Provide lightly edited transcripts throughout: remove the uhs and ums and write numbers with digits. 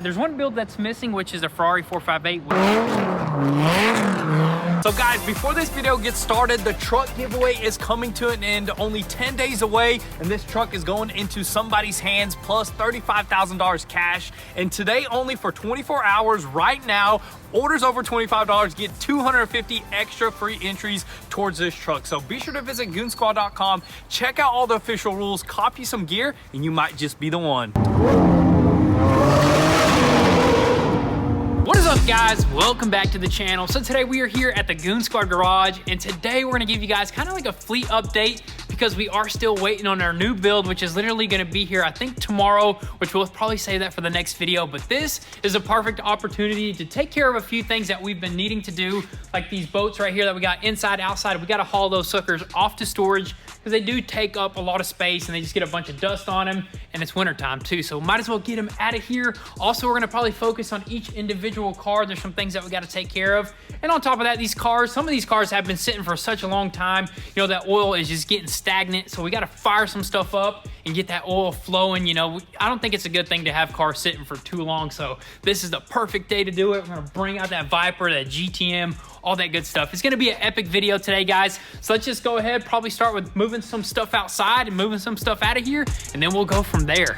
There's one build that's missing, which is a Ferrari 458. So guys, before this video gets started, the truck giveaway is coming to an end, only 10 days away, and this truck is going into somebody's hands, plus $35,000 cash. And today, only for 24 hours right now, orders over $25 get 250 extra free entries towards this truck. So be sure to visit Goonzquad.com, check out all the official rules, copy some gear, and you might just be the one. What is up, guys? Welcome back to the channel. So today we are here at the Goonzquad garage, and today we're gonna give you guys kind of like a fleet update because we are still waiting on our new build, which is literally gonna be here, I think tomorrow, which we'll probably save that for the next video. But this is a perfect opportunity to take care of a few things that we've been needing to do, like these boats right here that we got inside, outside. We gotta haul those suckers off to storage because they do take up a lot of space and they just get a bunch of dust on them, and it's winter time too, so might as well get them out of here. Also, we're gonna probably focus on each individual car. There's some things that we got to take care of, and on top of that, these cars, some of these cars have been sitting for such a long time, you know, that oil is just getting stagnant, so we got to fire some stuff up and get that oil flowing. You know, I don't think it's a good thing to have cars sitting for too long, so this is the perfect day to do it. We're gonna bring out that Viper, that GTM, all that good stuff. It's gonna be an epic video today, guys. So let's just go ahead, probably start with moving some stuff outside and moving some stuff out of here, and then we'll go from there.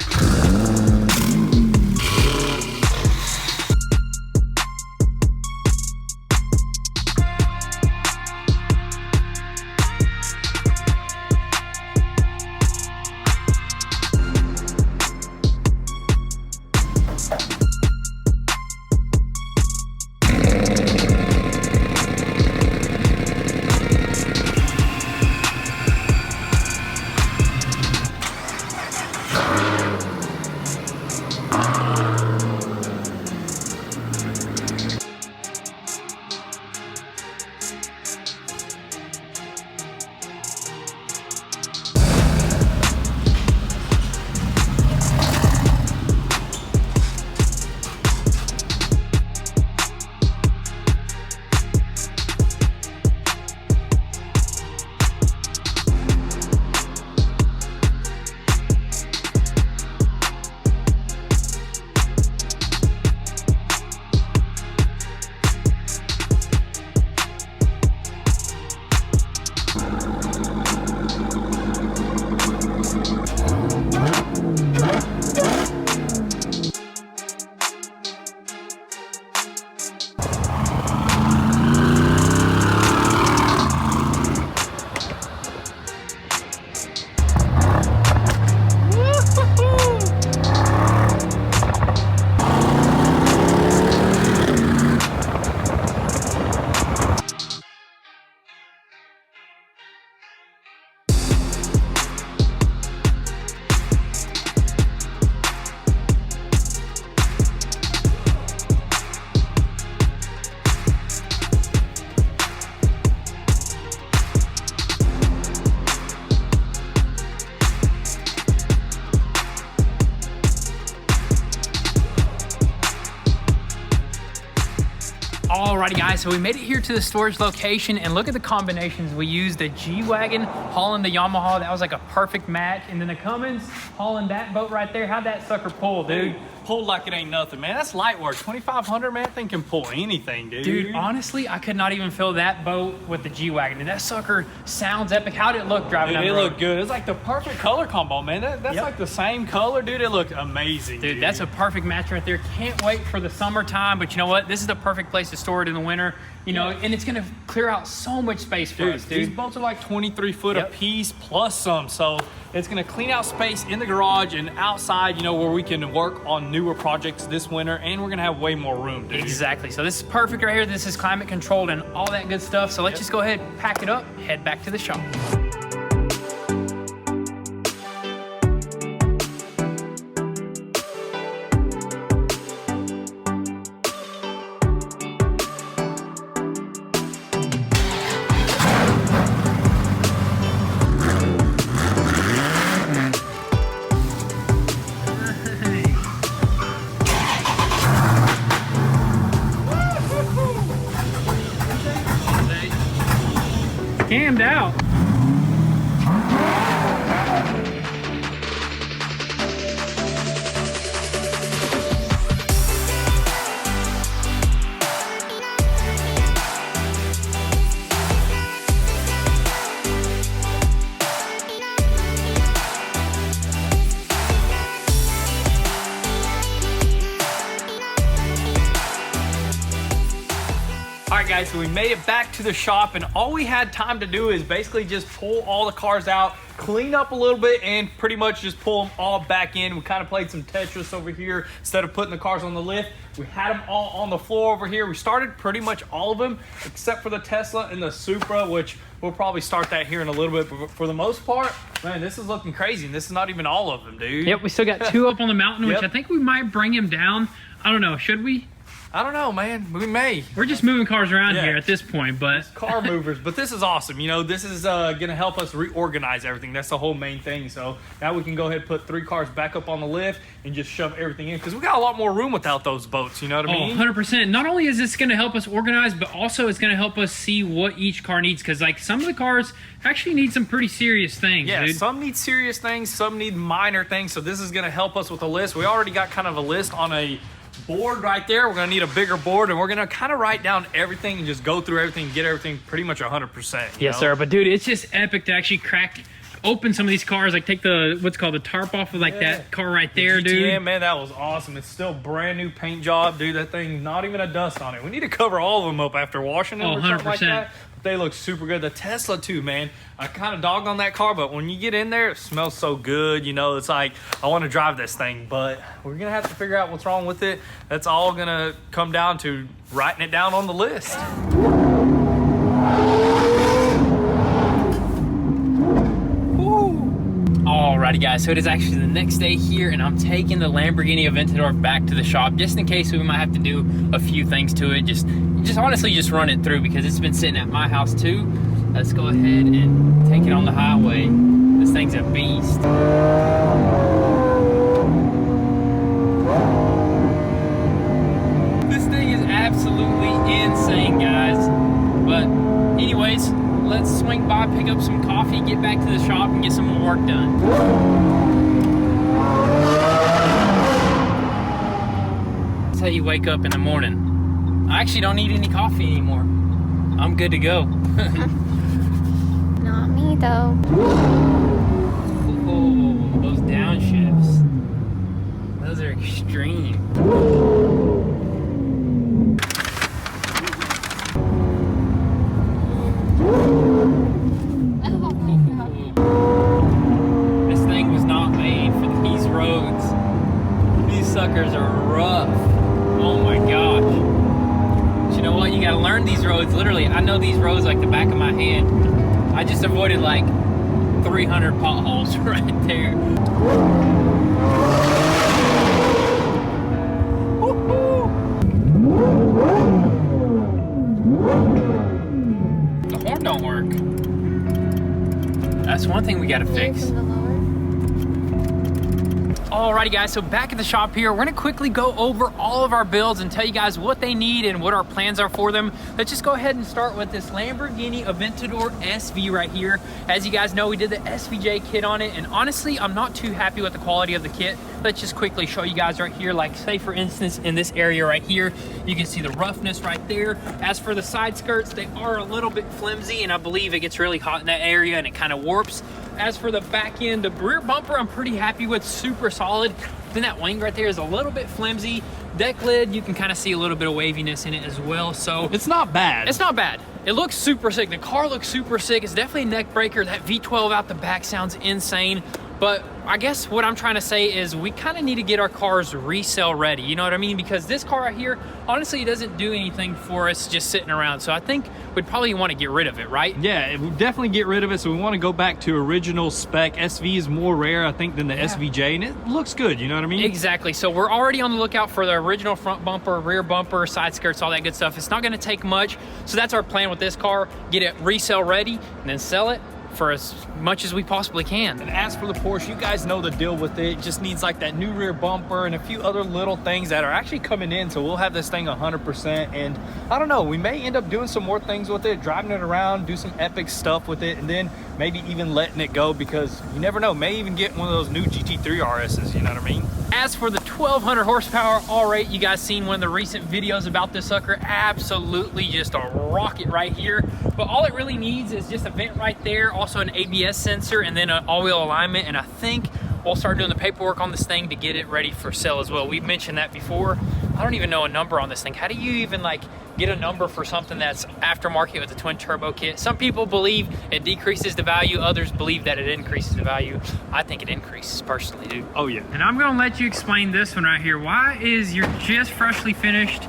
Alrighty, guys, so we made it here to the storage location, and look at the combinations. We used the G-Wagon hauling the Yamaha. That was like a perfect match. And then the Cummins hauling that boat right there. How'd that sucker pull, dude? Pulled like it ain't nothing, man. That's light work. 2,500, man. That thing can pull anything, dude. Dude, honestly, I could not even fill that boat with the G-Wagon. Dude, that sucker sounds epic. How'd it look driving down the road? It looked good. It's like the perfect color combo, man. That's like the same color, dude. It looked amazing, dude. That's a perfect match right there. Can't wait for the summertime, but you know what? This is the perfect place to store it in the winter, you know, and it's gonna clear out so much space for us, dude. These boats are like 23 foot a piece plus some, so it's gonna clean out space in the garage and outside, you know, where we can work on newer projects this winter, and we're gonna have way more room, dude. Exactly. So this is perfect right here. This is climate controlled and all that good stuff. So let's just go ahead, pack it up, head back to the shop. Cammed out. right, guys, so we made it back to the shop, and all we had time to do is basically just pull all the cars out, clean up a little bit, and pretty much just pull them all back in. We kind of played some Tetris over here. Instead of putting the cars on the lift, we had them all on the floor over here. We started pretty much all of them except for the Tesla and the Supra, which we'll probably start that here in a little bit. But for the most part, man, this is looking crazy, and this is not even all of them, dude. Yep, we still got 2 up on the mountain, which I think we might bring him down. I don't know, should we? I don't know, man. We may. We're just moving cars around here at this point, but... It's car movers, but this is awesome. You know, this is going to help us reorganize everything. That's the whole main thing. So now we can go ahead and put 3 cars back up on the lift and just shove everything in, because we got a lot more room without those boats, you know what I mean? 100%. Not only is this going to help us organize, but also it's going to help us see what each car needs, because like some of the cars actually need some pretty serious things, dude. Some need serious things, some need minor things, so this is going to help us with a list. We already got kind of a list on a board right there. We're gonna need a bigger board, and we're gonna kind of write down everything and just go through everything and get everything pretty much 100%. Yes, sir. But dude, it's just epic to actually open some of these cars, like take the what's called the tarp off of like that car right there, dude. Yeah, man, that was awesome. It's still brand new paint job, dude. That thing, not even a dust on it. We need to cover all of them up after washing them or something like that. They look super good. The Tesla too, man. I kind of dogged on that car, but when you get in there, it smells so good. You know, it's like, I want to drive this thing, but we're going to have to figure out what's wrong with it. That's all going to come down to writing it down on the list. Alrighty, guys, so it is actually the next day here, and I'm taking the Lamborghini Aventador back to the shop just in case we might have to do a few things to it. Just honestly just run it through, because it's been sitting at my house too. Let's go ahead and take it on the highway. This thing's a beast. This thing is absolutely insane, guys. But anyways, let's swing by, pick up some coffee, get back to the shop, and get some more work done. That's how you wake up in the morning. I actually don't need any coffee anymore. I'm good to go. Not me, though. Oh, those downshifts. Those are extreme. This thing was not made for these roads. These suckers are rough. Oh my gosh. But you know what? You gotta learn these roads. Literally, I know these roads like the back of my hand. I just avoided like 300 potholes right there. The horn don't work. That's one thing we gotta fix. Alrighty, guys, so back at the shop here, we're gonna quickly go over all of our builds and tell you guys what they need and what our plans are for them. Let's just go ahead and start with this Lamborghini Aventador SV right here. As you guys know, we did the SVJ kit on it, and honestly, I'm not too happy with the quality of the kit. Let's just quickly show you guys right here, like say for instance, in this area right here, you can see the roughness right there. As for the side skirts, they are a little bit flimsy, and I believe it gets really hot in that area and it kind of warps. As for the back end, the rear bumper, I'm pretty happy with, super solid. Then that wing right there is a little bit flimsy. Deck lid, you can kind of see a little bit of waviness in it as well. So it's not bad. It's not bad. It looks super sick. The car looks super sick. It's definitely a neck breaker. That V12 out the back sounds insane. But I guess what I'm trying to say is we kind of need to get our cars resale ready. You know what I mean? Because this car right here, honestly, it doesn't do anything for us just sitting around. So I think we'd probably want to get rid of it, right? Yeah, we'll definitely get rid of it. So we want to go back to original spec. SV is more rare, I think, than the SVJ, and it looks good. You know what I mean? Exactly. So we're already on the lookout for the original front bumper, rear bumper, side skirts, all that good stuff. It's not going to take much. So that's our plan with this car. Get it resale ready and then sell it for as much as we possibly can. And as for the Porsche, you guys know the deal with it. It just needs like that new rear bumper and a few other little things that are actually coming in, so we'll have this thing 100%. And I don't know, we may end up doing some more things with it, driving it around, do some epic stuff with it, and then maybe even letting it go, because you never know, may even get one of those new GT3 RSs, you know what I mean? As for the 1200 horsepower R8, you guys seen one of the recent videos about this sucker. Absolutely just a rocket right here. But all it really needs is just a vent right there, also an ABS sensor, and then an all-wheel alignment. And I think we'll start doing the paperwork on this thing to get it ready for sale as well. We've mentioned that before. I don't even know a number on this thing. How do you even like get a number for something that's aftermarket with a twin turbo kit? Some people believe it decreases the value, others believe that it increases the value. I think it increases personally, dude. Oh yeah. And I'm gonna let you explain this one right here. Why is your just freshly finished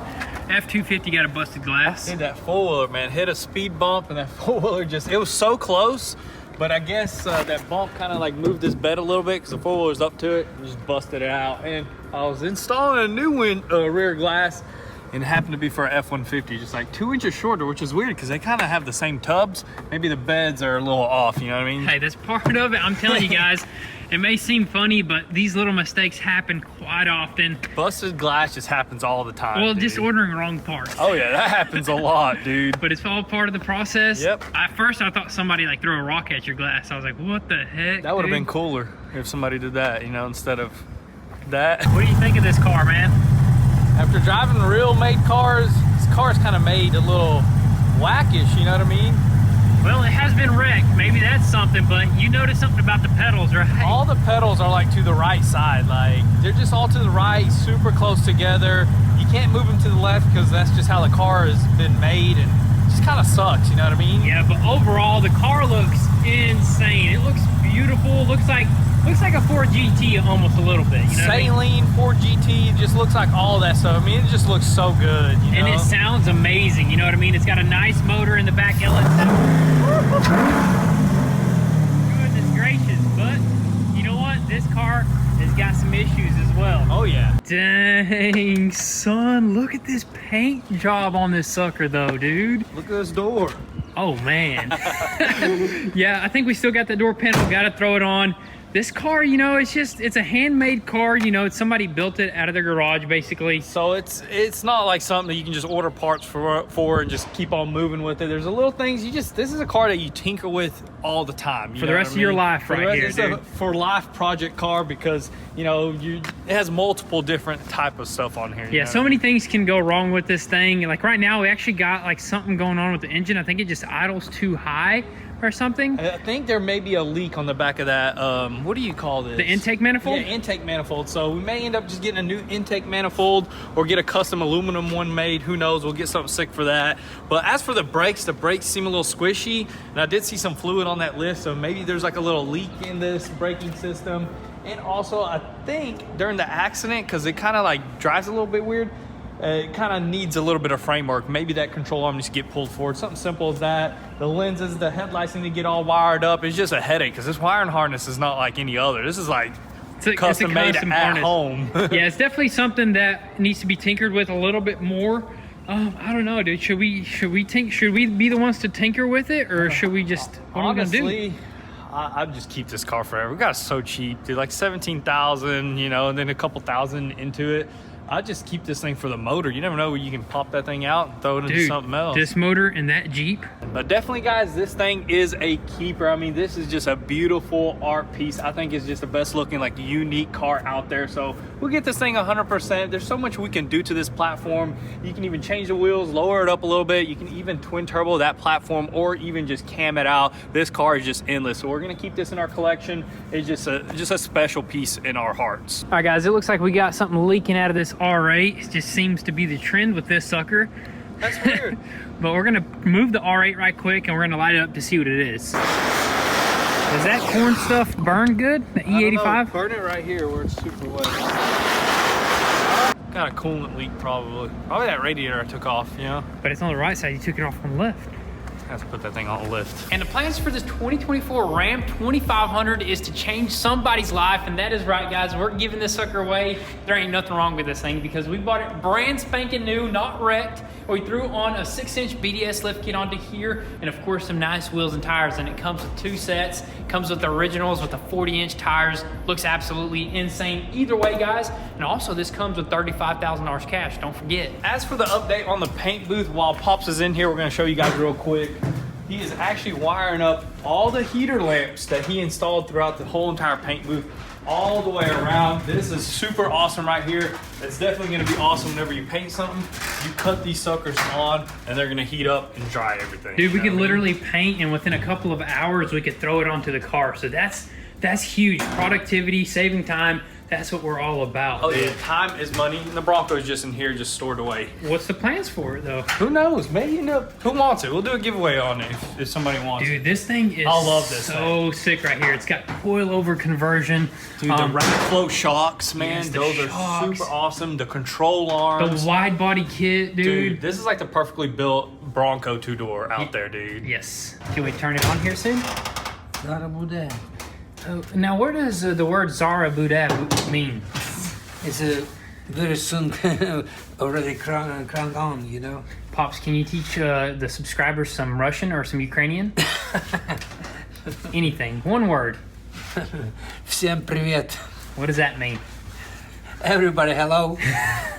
F-250 got a busted glass? Dude, that four-wheeler, man, hit a speed bump and that four-wheeler just, it was so close, but I guess that bump kind of like moved this bed a little bit because the four-wheeler's up to it and just busted it out. And I was installing a new rear glass, and it happened to be for an F-150, just like 2 inches shorter, which is weird because they kind of have the same tubs. Maybe the beds are a little off, you know what I mean? Hey, that's part of it. I'm telling you guys, it may seem funny, but these little mistakes happen quite often. Busted glass just happens all the time. Well, dude. just ordering wrong parts. Oh yeah, that happens a lot, dude. But it's all part of the process. Yep. At first, I thought somebody like threw a rock at your glass. I was like, what the heck? That would have been cooler if somebody did that, you know, instead of that. What do you think of this car, man? After driving real made cars, this car's kind of made a little whackish, you know what I mean? Well, it has been wrecked. Maybe that's something, but you noticed something about the pedals, right? All the pedals are like to the right side. Like they're just all to the right, super close together. You can't move them to the left because that's just how the car has been made, and it just kind of sucks, you know what I mean? Yeah, but overall, the car looks insane. It looks beautiful. Looks like a Ford GT almost a little bit. You know Saline, Ford GT, just looks like all that stuff. I mean, it just looks so good, you know? And it sounds amazing, you know what I mean? It's got a nice motor in the back. Goodness gracious, but you know what? This car has got some issues as well. Oh yeah. Dang, son, look at this paint job on this sucker though, dude. Look at this door. Oh man. Yeah, I think we still got the door panel, gotta throw it on. This car, you know, it's a handmade car, you know, somebody built it out of their garage basically. So it's not like something that you can just order parts for and just keep on moving with it. There's a little things this is a car that you tinker with all the time. For the rest of your life right here, dude. For life project car because, you know, it has multiple different type of stuff on here. Yeah, so many things can go wrong with this thing. Like right now, we actually got like something going on with the engine. I think it just idles too high or something. I think there may be a leak on the back of that, what do you call this? The intake manifold? Yeah, intake manifold. So we may end up just getting a new intake manifold or get a custom aluminum one made. Who knows? We'll get something sick for that. But as for the brakes seem a little squishy. And I did see some fluid on that lift. So maybe there's like a little leak in this braking system. And also I think during the accident, because it kind of like drives a little bit weird, it kind of needs a little bit of framework. Maybe that control arm needs to get pulled forward. Something simple as that. The lenses, the headlights need to get all wired up. It's just a headache because this wiring harness is not like any other. This is like custom made at home. Yeah, it's definitely something that needs to be tinkered with a little bit more. I don't know, dude. Should we be the ones to tinker with it, or should we just? What Honestly, are we gonna do? I'd just keep this car forever. We got it so cheap, dude. Like 17,000, you know, and then a couple thousand into it. I'd just keep this thing for the motor. You never know when you can pop that thing out and throw it into something else. This motor and that Jeep. But definitely, guys, this thing is a keeper. I mean, this is just a beautiful art piece. I think it's just the best looking, like, unique car out there. So we'll get this thing 100%. There's so much we can do to this platform. You can even change the wheels, lower it up a little bit. You can even twin turbo that platform or even just cam it out. This car is just endless. So we're gonna keep this in our collection. It's just a special piece in our hearts. All right, guys, it looks like we got something leaking out of this R8. It just seems to be the trend with this sucker. That's weird. But we're gonna move the R8 right quick and we're gonna light it up to see what it is. Does that corn stuff burn good? The E85? Burn it right here where it's super wet. Got a coolant leak probably. Probably that radiator I took off, you know? But it's on the right side, you took it off on the left. I have to put that thing on the lift. And the plans for this 2024 Ram 2500 is to change somebody's life, and that is right, guys. We're giving this sucker away. There ain't nothing wrong with this thing because we bought it brand spanking new, not wrecked. We threw on a 6-inch BDS lift kit onto here, and of course some nice wheels and tires. And it comes with 2 sets. It comes with the originals with the 40-inch tires. Looks absolutely insane either way, guys. And also this comes with $35,000 cash. Don't forget. As for the update on the paint booth, while Pops is in here, we're gonna show you guys real quick. He is actually wiring up all the heater lamps that he installed throughout the whole entire paint booth all the way around. This is super awesome right here. It's definitely gonna be awesome whenever you paint something. You cut these suckers on and they're gonna heat up and dry everything. Dude, we could literally paint and within a couple of hours we could throw it onto the car. So that's That's huge. Productivity, saving time. That's what we're all about. Oh yeah, time is money. And the Bronco's just in here, just stored away. What's the plans for it though? Who knows? Maybe who wants it? We'll do a giveaway on it if somebody wants it. Dude, this thing is so sick right here. It's got coilover conversion. Dude, the rapid flow shocks, man. Yes, those are super awesome. The control arms. The wide body kit, dude. This is like the perfectly built Bronco two-door out there, dude. Yes. Can we turn it on here soon? Now, where does the word Zara Buddha mean? It's very soon already crank on, you know. Pops, can you teach the subscribers some Russian or some Ukrainian? Anything. One word. Всем привет. What does that mean? Everybody, hello.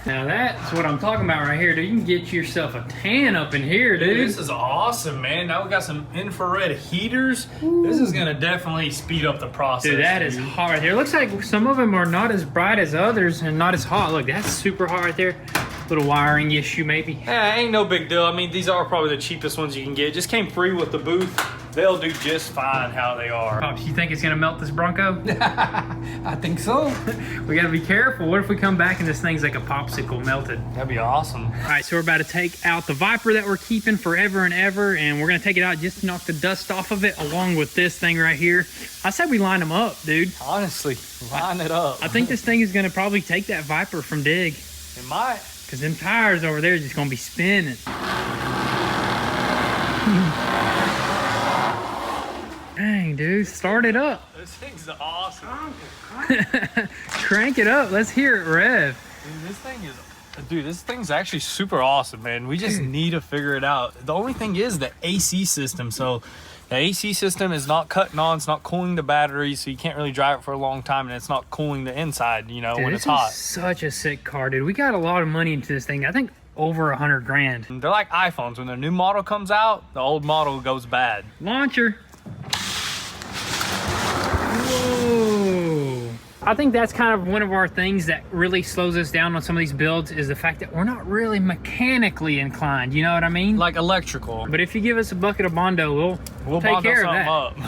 Now that's what I'm talking about right here, dude. You can get yourself a tan up in here, dude. This is awesome, man. Now we got some infrared heaters. Ooh. This is gonna definitely speed up the process. Dude, that is hot right there. Looks like some of them are not as bright as others and not as hot. Look, that's super hot right there. Little wiring issue maybe. Yeah, ain't no big deal. I mean, these are probably the cheapest ones you can get. Just came free with the booth. They'll do just fine how they are. Pops, you think it's gonna melt this Bronco? I think so. We gotta be careful. What if we come back and this thing's like a popsicle melted? That'd be awesome. All right, so we're about to take out the Viper that we're keeping forever and ever, and we're gonna take it out just to knock the dust off of it, along with this thing right here. I said we line them up, dude. Honestly, line it up. I think this thing is gonna probably take that Viper from Dig. It might. Because them tires over there are just gonna be spinning. Dang, dude, start it up. This thing's awesome. Crank it up. Let's hear it rev. Dude, this thing's actually super awesome, man. We just need to figure it out. The only thing is the AC system. So the AC system is not cutting on. It's not cooling the battery, so you can't really drive it for a long time, and it's not cooling the inside, you know, dude, when it's hot. This is such a sick car, dude. We got a lot of money into this thing. I think over 100 grand. They're like iPhones. When their new model comes out, the old model goes bad. Launcher. Whoa. I think that's kind of one of our things that really slows us down on some of these builds is the fact that we're not really mechanically inclined. You know what I mean? Like electrical. But if you give us a bucket of Bondo, we'll take care of that. Up.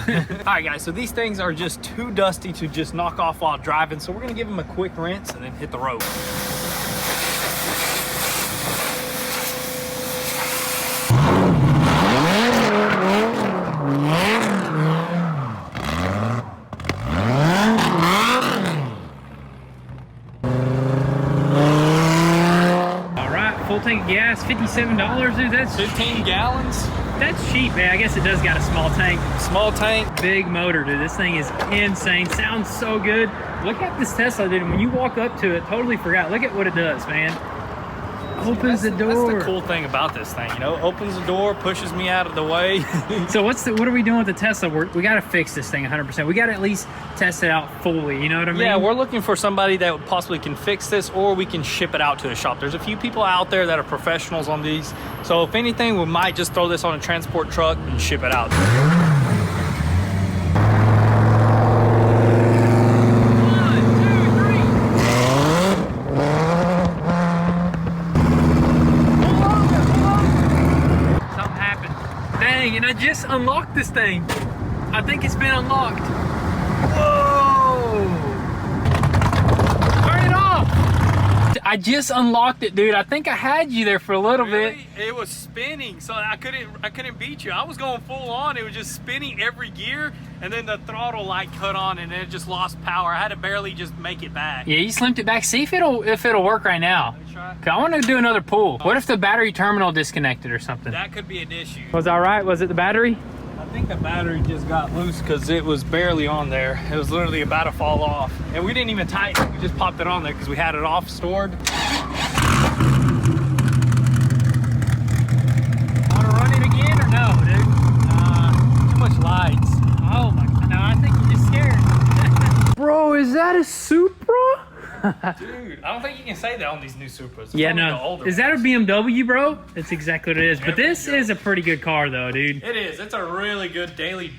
All right, guys, so these things are just too dusty to just knock off while driving. So we're gonna give them a quick rinse and then hit the road. Full tank of gas, $57, dude. That's 15 gallons. That's cheap, man. I guess it does got a small tank. Small tank. Big motor, dude. This thing is insane. Sounds so good. Look at this Tesla, dude. When you walk up to it, totally forgot. Look at what it does, man. Opens the door. That's the cool thing about this thing, you know. Opens the door, pushes me out of the way. So what are we doing with the Tesla? We got to fix this thing 100%. We got to at least test it out fully. You know what I mean? Yeah, we're looking for somebody that possibly can fix this, or we can ship it out to a shop. There's a few people out there that are professionals on these. So if anything, we might just throw this on a transport truck and ship it out. And I just unlocked this thing. I think it's been unlocked. Whoa! Turn it off! I just unlocked it, dude. I think I had you there for a little bit. It was spinning, so I couldn't beat you. I was going full on. It was just spinning every gear, and then the throttle light cut on, and it just lost power. I had to barely just make it back. Yeah, you slimped it back. See if it'll work right now. I want to do another pull. What if the battery terminal disconnected or something? That could be an issue. Was that right? Was it the battery? I think the battery just got loose because it was barely on there. It was literally about to fall off. And we didn't even tighten it. We just popped it on there because we had it off stored. Want to run it again or no, dude? Too much lights. Oh my God, no, I think you're just scared. Bro, is that a Supra? Dude, I don't think you can say that on these new Supras. It's yeah, no. Is that a BMW, bro? That's exactly what it is. But this is a pretty good car, though, dude. It is. It's a really good daily,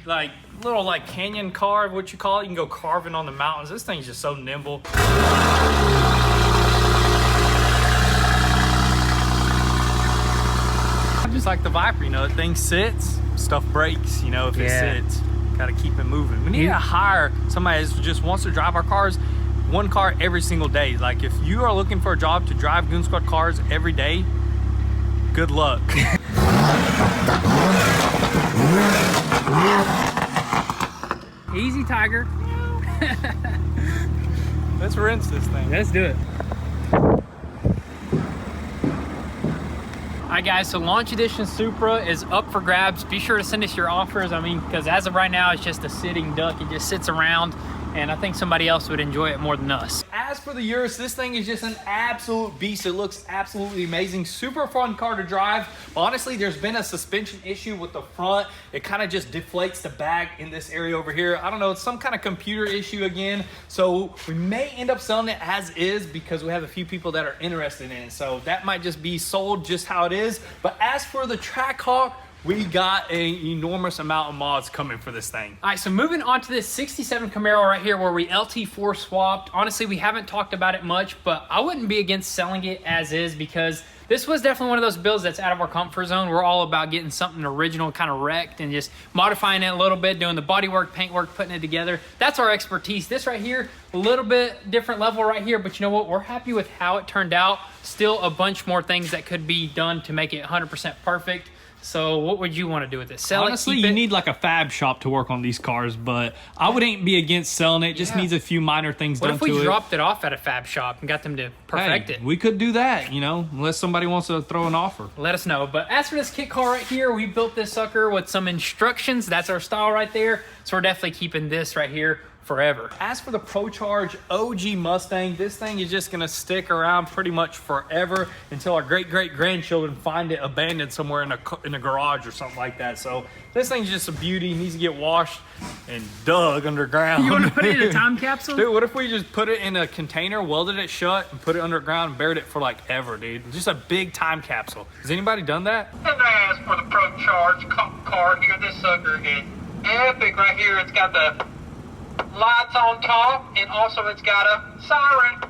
little canyon car, what you call it. You can go carving on the mountains. This thing's just so nimble. Just like the Viper, you know, the thing sits, stuff breaks, you know, if it sits. Gotta keep it moving. We need to hire somebody that just wants to drive our cars, one car every single day. Like if you are looking for a job to drive Goonzquad cars every day, good luck. Easy, Tiger. Let's rinse this thing. Let's do it. Alright guys, so Launch Edition Supra is up for grabs. Be sure to send us your offers. I mean, because as of right now, it's just a sitting duck. It just sits around, and I think somebody else would enjoy it more than us. As for the Urus, this thing is just an absolute beast. It looks absolutely amazing. Super fun car to drive. Honestly, there's been a suspension issue with the front. It kind of just deflates the bag in this area over here. I don't know, it's some kind of computer issue again. So we may end up selling it as is because we have a few people that are interested in it. So that might just be sold just how it is. But as for the Trackhawk, we got an enormous amount of mods coming for this thing. All right, so moving on to this 67 Camaro right here where we LT4 swapped. Honestly, we haven't talked about it much, but I wouldn't be against selling it as is because this was definitely one of those builds that's out of our comfort zone. We're all about getting something original, kind of wrecked, and just modifying it a little bit, doing the body work, paint work, putting it together. That's our expertise. This right here, a little bit different level right here, but you know what? We're happy with how it turned out. Still a bunch more things that could be done to make it 100% perfect. So what would you want to do with this? Sell Honestly, it, keep you it? need like a fab shop to work on these cars, but I wouldn't be against selling it. It just needs a few minor things done to it. What if we dropped it off at a fab shop and got them to perfect it? We could do that, you know, unless somebody wants to throw an offer. Let us know. But as for this kit car right here, we built this sucker with some instructions. That's our style right there. So we're definitely keeping this right here forever. As for the ProCharge OG Mustang, this thing is just gonna stick around pretty much forever until our great-great-grandchildren find it abandoned somewhere in a garage or something like that. So this thing's just a beauty. It needs to get washed and dug underground. You want to put it in a time capsule? Dude, what if we just put it in a container, welded it shut, and put it underground and buried it for like ever, dude? Just a big time capsule. Has anybody done that? And as for the ProCharge car here, this sucker is epic right here. It's got the lights on top, and also it's got a siren.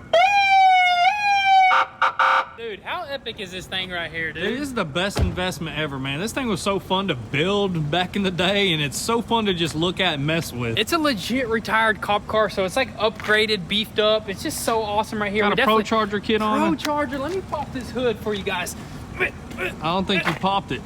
Dude, how epic is this thing right here, dude? Dude, this is the best investment ever, man. This thing was so fun to build back in the day, and it's so fun to just look at and mess with. It's a legit retired cop car, so it's like upgraded, beefed up. It's just so awesome right here. Got a ProCharger kit on it. ProCharger. Let me pop this hood for you guys. I don't think you popped it.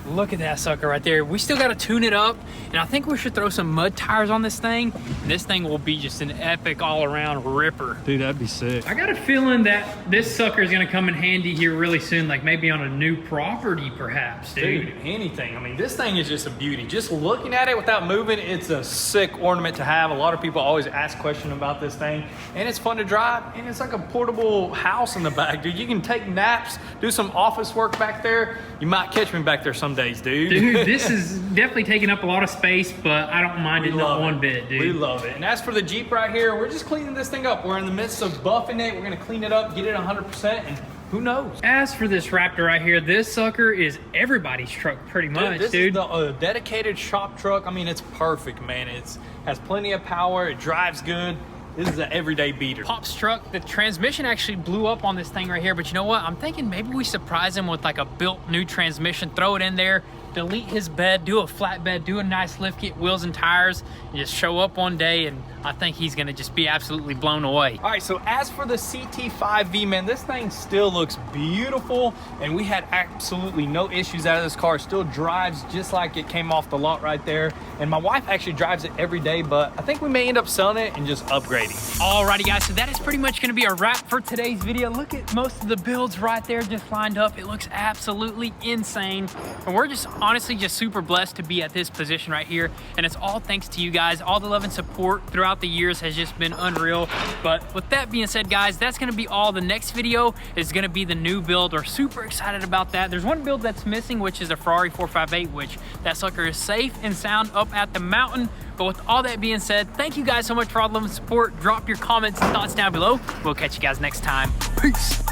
Look at that sucker right there. We still got to tune it up, and I think we should throw some mud tires on this thing. And this thing will be just an epic all-around ripper. Dude, that'd be sick. I got a feeling that this sucker is going to come in handy here really soon, like maybe on a new property perhaps, dude. Anything. I mean, this thing is just a beauty. Just looking at it without moving, it's a sick ornament to have. A lot of people always ask questions about this thing, and it's fun to drive, and it's like a portable house in the back, dude. You can take naps, do some office work back there. You might catch me back there someday. Dude, this is definitely taking up a lot of space, but I don't mind it not one bit, dude. We love it. And as for the Jeep right here, we're just cleaning this thing up. We're in the midst of buffing it. We're gonna clean it up, get it 100%, and who knows? As for this Raptor right here, this sucker is everybody's truck pretty much, This dude. is the dedicated shop truck. I mean, it's perfect, man. It's has plenty of power. It drives good. This is an everyday beater. Pop's truck, the transmission actually blew up on this thing right here, but you know what? I'm thinking maybe we surprise him with like a built new transmission, throw it in there, delete his bed, do a flatbed, do a nice lift kit, wheels and tires, and just show up one day, and I think he's gonna just be absolutely blown away. All right, so as for the CT5V, man, this thing still looks beautiful, and we had absolutely no issues out of this car. It still drives just like it came off the lot right there, and my wife actually drives it every day, but I think we may end up selling it and just upgrading. Alrighty guys, so that is pretty much gonna be a wrap for today's video. Look at most of the builds right there just lined up. It looks absolutely insane, and we're just honestly just super blessed to be at this position right here, and it's all thanks to you guys. All the love and support throughout the years has just been unreal. But with that being said, guys, that's gonna be all. The next video is gonna be the new build. We're super excited about that. There's one build that's missing, which is a Ferrari 458, which that sucker is safe and sound up at the mountain. But with all that being said, thank you guys so much for all the love and support. Drop your comments and thoughts down below. We'll catch you guys next time. Peace.